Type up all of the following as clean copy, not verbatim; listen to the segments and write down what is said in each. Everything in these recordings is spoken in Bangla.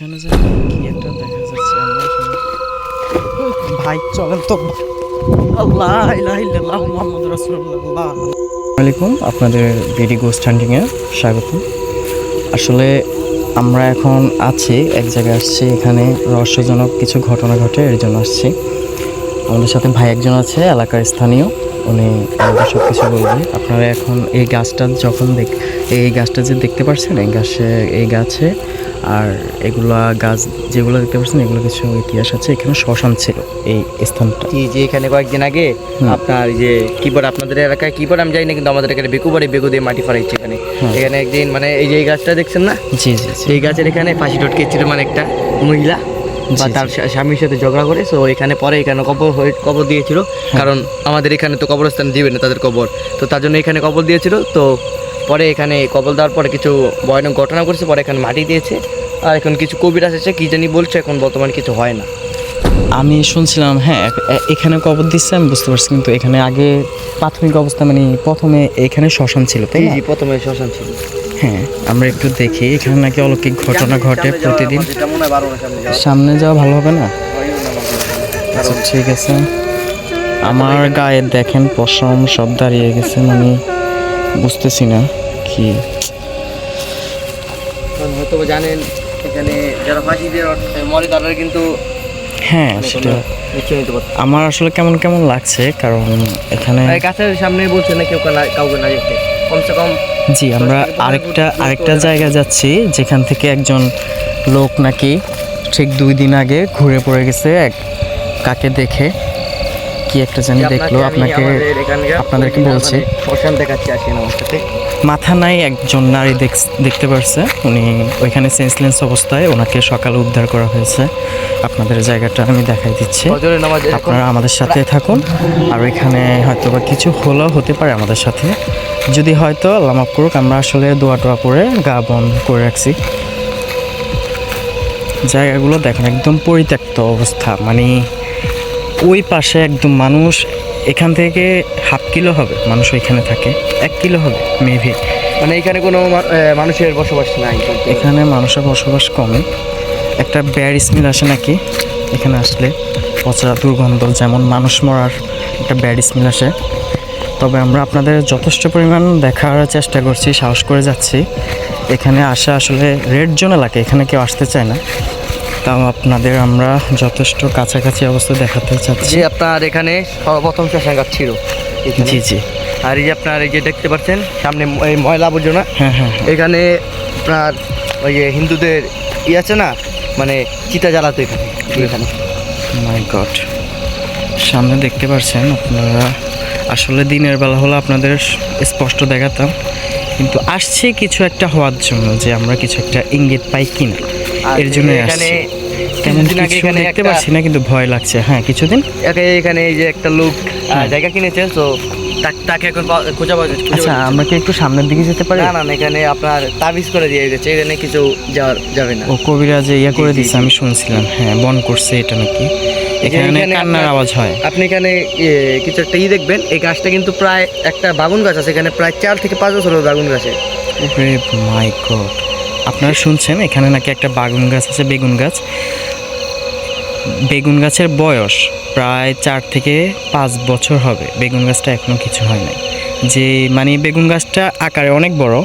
এখানে যে কি একটা দেখা যাচ্ছে আমরা ভাই চলেন তো। আল্লাহ ইলাহা ইল্লাল্লাহ মুহাম্মাদুর রাসূলুল্লাহ। আসসালামু আলাইকুম, আপনাদের বিডি গোস্ট হান্টিংয়ে স্বাগত। আসলে আমরা এখন আছি এক জায়গায়, আসছি, এখানে রহস্যজনক কিছু ঘটনা ঘটে, এর জন্য আসছি। আমাদের সাথে ভাই একজন আছে, এলাকার স্থানীয়, উনি আমাদের সব কিছু বলবেন। আপনারা এখন এই গাছটা যখন এই গাছটা যে দেখতে পাচ্ছেন, এই গাছে আর এগুলা গাছ যেগুলো দেখতে পাচ্ছেন, এগুলো কিছু ইতিহাস আছে। এখানে শ্মশান ছিল এই স্থানটা। যে এখানে কয়েকদিন আগে আপনার যে কিবোর্ড, আপনাদের এলাকায় কিবোর্ড আমি জানি না, কিন্তু আমাদের এখানে বেকু দিয়ে মাটি ফারাইছে এখানে। এখানে একদিন মানে এই যে এই গাছটা দেখছেন না, জি জি, এই গাছের এখানে ফাঁসি টটকেছিল মানে একটা মহিলা বা তার স্বামীর সাথে ঝগড়া করে। সো এখানে পরে এখানে কবর দিয়েছিল, কারণ আমাদের এখানে তো কবরস্থান দিবে না তাদের কবর, তো তার জন্য এখানে কবর দিয়েছিল। তো পরে এখানে কবর দেওয়ার পরে কিছু ভয়ানক ঘটনা করছে, পরে এখানে মাটি দিয়েছে। আর এখন কিছু কবিরাজ এসেছে কি জানি বলছে, এখন বর্তমানে কিছু হয় না। আমি শুনছিলাম, হ্যাঁ এখানে কবর দিচ্ছে, আমি বুঝতে পারছি, কিন্তু এখানে আগে প্রাথমিক অবস্থা মানে প্রথমে এখানে শ্মশান ছিল, তাই না? জি, প্রথমে শ্মশান ছিল। হ্যাঁ, আমরা একটু দেখি, এখানে নাকি অলৌকিক ঘটনা ঘটে প্রতিদিন। সামনে যাওয়া ভালো হবে না? আচ্ছা ঠিক আছে। আমার গায়ে দেখেন পশম সব দাঁড়িয়ে গেছে, মানে বুঝতেছি না কি। হয়তো জানেন এখানে যারা ফাঁসি দিয়ে মরে তারা কিন্তু হ্যাঁ সেটা আমার আসলে কেমন কেমন লাগছে, কারণ এখানে গাছের সামনে বলছে না কেউ কাউকে না যেতে, কমসে কম। জি, আমরা আরেকটা জায়গায় যাচ্ছি, যেখান থেকে একজন লোক নাকি ঠিক 2 দিন আগে ঘুরে পড়ে গেছে কাকে দেখে, কি একটা জানি দেখলো। আপনাদেরকে বলছি, শ্মশান দেখাচ্ছি, আসেন আমার সাথে। মাথা নাই একজন নারী দেখতে পারছে, উনি ওইখানে সেন্সলেস অবস্থায়, ওনাকে সকালে উদ্ধার করা হয়েছে। আপনাদের জায়গাটা আমি দেখাই দিচ্ছি, আপনারা আমাদের সাথে থাকুন। আর এখানে হয়তো বা কিছু হতে পারে আমাদের সাথে, যদি হয়তো আল্লাহ মাফ করুক। আমরা আসলে দোয়া টোয়া করে গা বন্ধ করে রাখছি। জায়গাগুলো দেখেন একদম পরিত্যক্ত অবস্থা, মানে ওই পাশে একদম মানুষ, এখান থেকে হাফ কিলো হবে মানুষ ওইখানে থাকে, 1 কিলো হবে মেবি। মানে এখানে কোনো মানুষের বসবাস নাই, এখানে মানুষের বসবাস কমে। একটা ব্যাড স্মেল আসে নাকি এখানে আসলে, পচা দুর্গন্ধ, যেমন মানুষ মরার একটা ব্যাড স্মেল আসে। তবে আমরা আপনাদের যথেষ্ট পরিমাণ দেখার চেষ্টা করছি, সাহস করে যাচ্ছি। এখানে আসা আসলে রেড জোন এলাকা, এখানে কেউ আসতে চায় না, তাও আপনাদের আমরা যথেষ্ট কাছাকাছি অবস্থা দেখাতে চাচ্ছি। আপনার এখানে সর্বপ্রথম শ্মশান ছিল। জি জি। আর এই যে আপনার এই যে দেখতে পাচ্ছেন সামনে এই ময়লা আবর্জনা, হ্যাঁ হ্যাঁ, এখানে আপনার ওই যে হিন্দুদের আছে না, মানে চিতা জ্বালাতো এখানে। মাই গড, সামনে দেখতে পাচ্ছেন আপনারা। আসলে দিনের বেলা হলো আপনাদের স্পষ্ট দেখাতাম, কিন্তু আসছে কিছু একটা হওয়ার জন্য, যে আমরা কিছু একটা ইঙ্গিত পাই কিনা, এর জন্য আসছি। তেমন কিছু দেখতে পাচ্ছি না, কিন্তু ভয় লাগছে। হ্যাঁ, কিছুদিন এখানে এই যে একটা লোক জায়গা কিনেছে, তো তাকে এখন খোঁজা পাওয়া যাচ্ছে। আচ্ছা, আমরা কি একটু সামনের দিকে যেতে পারি? না, এখানে আপনার তাবিজ করে দিয়ে গেছে, এখানে কিছু যাবে না। ও কবিরাজ ইয়া করে দিচ্ছে, আমি শুনছিলাম। হ্যাঁ, বন করছে এটা নাকি, এখানে কান্নার আওয়াজ হয়। আপনি এখানে কিছু একটা দেখবেন, এই গাছটা কিন্তু প্রায় একটা বাগুন গাছ আছে এখানে, প্রায় 4 থেকে 5 বছর বাগুন গাছে। ওরে মাই গড, আপনারা শুনছেন এখানে নাকি একটা বাগুন গাছ আছে, বেগুন গাছ। বেগুন গাছের বয়স প্রায় 4 থেকে 5 বছর হবে। বেগুন গাছটা এখনো কিছু হয় নাই, যে মানে বেগুন গাছটা আকারে অনেক বড়।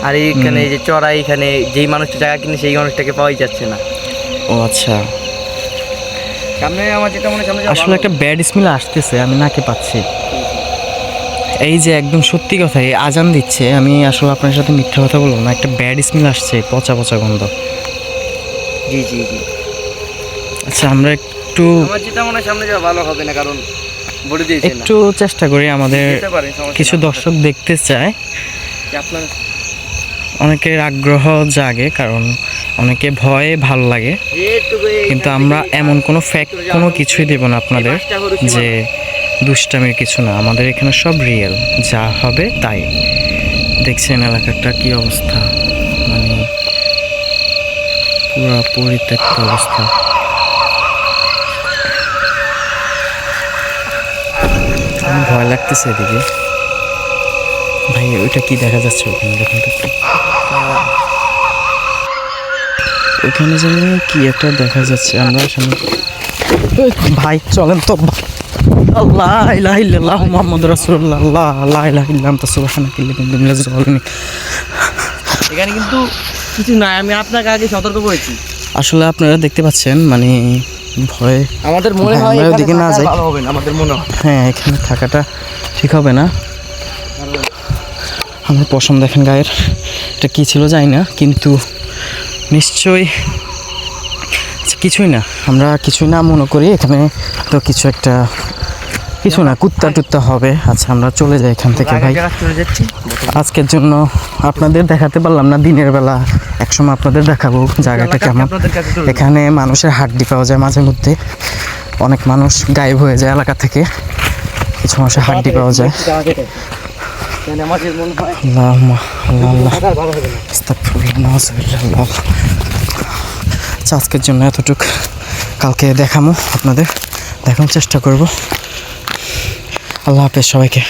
আর এইখানে যে চড়াই, এখানে যেই মানুষটা জায়গা কিনে সেই মানুষটাকে পাওয়াই যাচ্ছে না। ও আচ্ছা, সামনে আমার যেটা মনে সামনে আসলে একটা ব্যাড স্মেল আসতেছে, আমি নাকে পাচ্ছি। এই যে একদম সত্যি কথা, এই আজান দিচ্ছে, আমি আসলে আপনার সাথে মিথ্যা কথা বলবো না, একটা ব্যাড স্মেল আসছে, পচা পচা গন্ধ। জি জি জি। আচ্ছা, আমরা একটু আমার যেটা মনে সামনে যাওয়া ভালো হবে না, কারণ বলে দিয়েছে না। একটু চেষ্টা করি, আমাদের কিছু দর্শক দেখতে চায়, আপনার অনেকের আগ্রহ জাগে, কারণ অনেকে ভয়ে ভালো লাগে। কিন্তু আমরা এমন কোনো ফ্যাক্ট কোনো কিছুই দেব না আপনাদের, যে দুষ্টামির কিছু না। আমাদের এখানে সব রিয়েল, যা হবে তাই। দেখছেন এলাকাটা কি অবস্থা, মানে পুরো পরিত্যক্ত অবস্থা। ভয় লাগতেছে এদিকে। ভাই ওইটা কি দেখা যাচ্ছে ওখানে, দেখুন তো। ওখানে যেন কি একটা দেখা যাচ্ছে, আমরা সামনে ভাই চলেন তো। আল্লাহ ইলাহা ইল্লাল্লাহ মুহাম্মাদুর রাসূলুল্লাহ, আল্লাহ লা ইলাহা ইল্লা আনতা সুবহানাকা ইন্নী কুনতু মিনাজ জালিমিন। এখানে কিন্তু কিছু নাই, আমি আপনাকে আগে সতর্ক করেছি। আসলে আপনারা দেখতে পাচ্ছেন মানে ভয়ে আমাদের মনে হয় আমরা এখানে ওদিকে না থাকা যাই। ভালো হবে না, আমাদের মনে হয়। হ্যাঁ এখানে থাকাটা ঠিক হবে না। আমার পশম দেখেন গায়ের, এটা কী ছিল জানি না, কিন্তু নিশ্চয়ই আচ্ছা কিছুই না, আমরা কিছুই না মনে করি। এখানে তো কিছু একটা, কিছু না, কুত্তা টুত্তা হবে। আচ্ছা আমরা চলে যাই এখান থেকে ভাই। চলে যাচ্ছি। আজকের জন্য আপনাদের দেখাতে পারলাম না দিনের বেলা, একসময় আপনাদের দেখাবো জায়গাটা কেমন। আপনাদের কাছে চলে যাবো। এখানে মানুষের হাড্ডি পাওয়া যায় মাঝে মধ্যে, অনেক মানুষ গায়েব হয়ে যায় এলাকা থেকে, কিছু মানুষের হাড্ডি পাওয়া যায়। এখানে আমাদের মনে হয় আল্লাহুম্মা আল্লাহ আল্লাহ থাকা ভালো হবে না। আস্তাগফিরুল্লাহ নাউযুবিল্লাহ আল্লাহ। আচ্ছা আজকের জন্য এতটুক, কালকে দেখাবো আপনাদের, দেখানোর চেষ্টা করব। আল্লাহ হাফেজ সবাইকে।